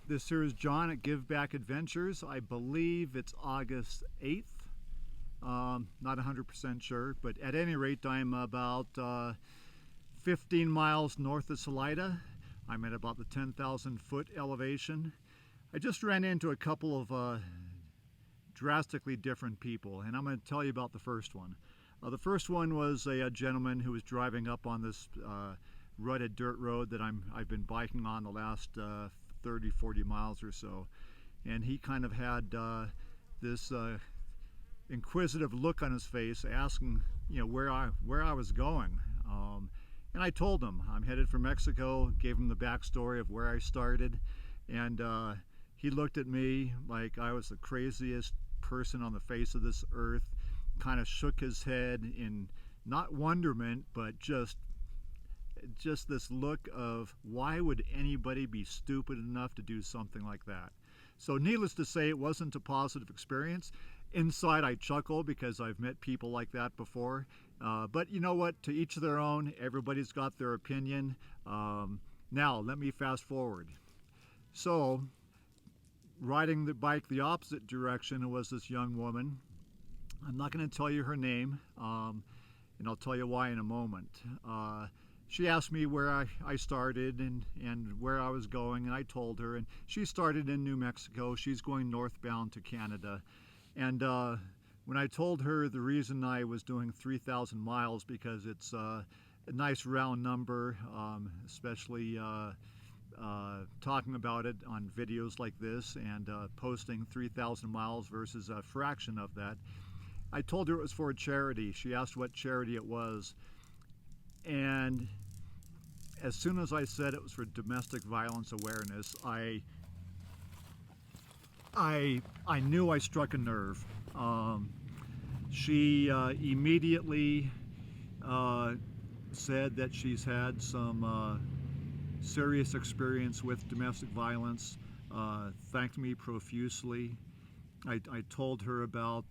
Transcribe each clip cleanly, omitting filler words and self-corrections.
This here is John at Give Back Adventures. I believe it's August 8th. Not 100% sure, but at any rate, I'm about 15 miles north of Salida. I'm at about the 10,000 foot elevation. I just ran into a couple of drastically different people, and I'm going to tell you about the first one. The first one was a gentleman who was driving up on this rutted dirt road that I've been biking on the last 30-40 miles or so, and he kind of had this inquisitive look on his face, asking, you know, where I was going, and I told him I'm headed for Mexico. Gave him the backstory of where I started, and he looked at me like I was the craziest person on the face of this earth. Kind of shook his head in not wonderment, but just this look of, why would anybody be stupid enough to do something like that? So needless to say, it wasn't a positive experience. Inside I chuckle because I've met people like that before, but you know what, to each their own. Everybody's got their opinion. Now let me fast forward. So riding the bike the opposite direction was this young woman. I'm not going to tell you her name, and I'll tell you why in a moment. She asked me where I started and where I was going, and I told her. And she started in New Mexico. She's going northbound to Canada. And when I told her the reason I was doing 3,000 miles, because it's a nice round number, especially talking about it on videos like this and posting 3,000 miles versus a fraction of that, I told her it was for a charity. She asked what charity it was, and as soon as I said it was for domestic violence awareness, I knew I struck a nerve. She immediately said that she's had some serious experience with domestic violence, thanked me profusely. I told her about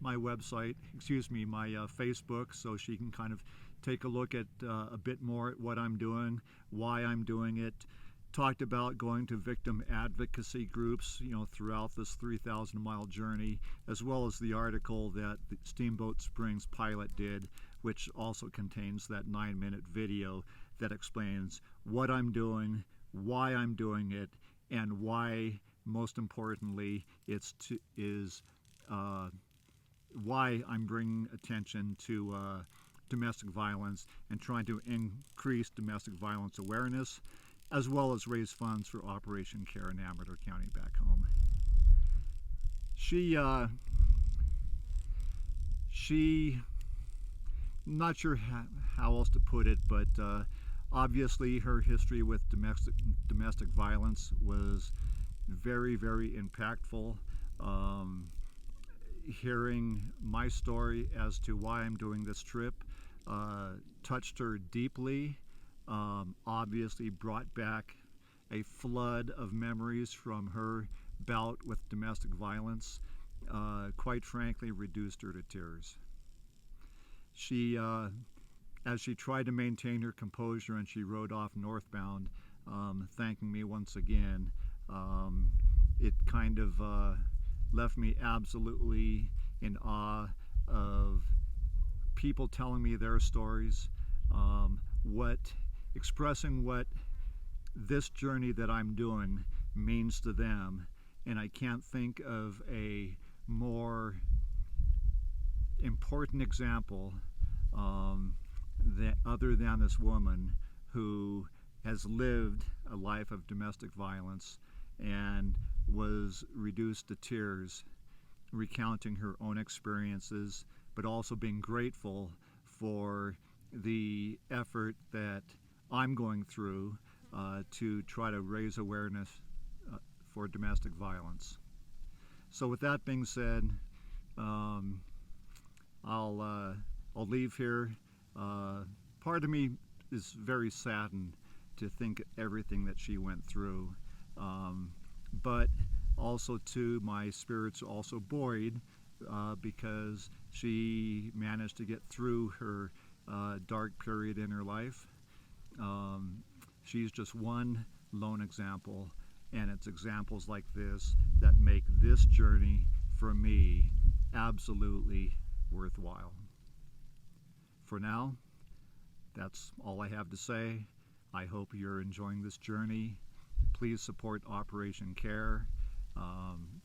my website, my Facebook, so she can kind of take a look at a bit more at what I'm doing, why I'm doing it. Talked about going to victim advocacy groups, you know, throughout this 3,000 mile journey, as well as the article that the Steamboat Springs pilot did, which also contains that 9-minute video that explains what I'm doing, why I'm doing it, and why, most importantly, why I'm bringing attention to domestic violence and trying to increase domestic violence awareness, as well as raise funds for Operation Care in Amador County back home. Not sure how else to put it, but obviously her history with domestic violence was very, very impactful. Hearing my story as to why I'm doing this trip touched her deeply. Obviously brought back a flood of memories from her bout with domestic violence. Quite frankly, reduced her to tears. She, as she tried to maintain her composure and she rode off northbound, thanking me once again, it kind of left me absolutely in awe of people telling me their stories, expressing what this journey that I'm doing means to them. And I can't think of a more important example other than this woman who has lived a life of domestic violence and was reduced to tears, recounting her own experiences, but also being grateful for the effort that I'm going through to try to raise awareness for domestic violence. So with that being said, I'll leave here. Part of me is very saddened to think everything that she went through, but also too, my spirit's also buoyed because she managed to get through her dark period in her life. She's just one lone example, And it's examples like this that make this journey for me absolutely worthwhile. For now, that's all I have to say. I hope you're enjoying this journey. Please support Operation Care.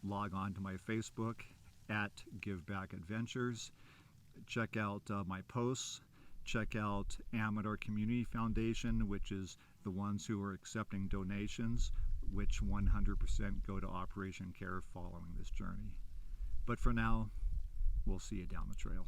Log on to my Facebook at Give Back Adventures. Check out my posts. Check out Amador Community Foundation, which is the ones who are accepting donations, which 100% go to Operation Care following this journey. But for now, we'll see you down the trail.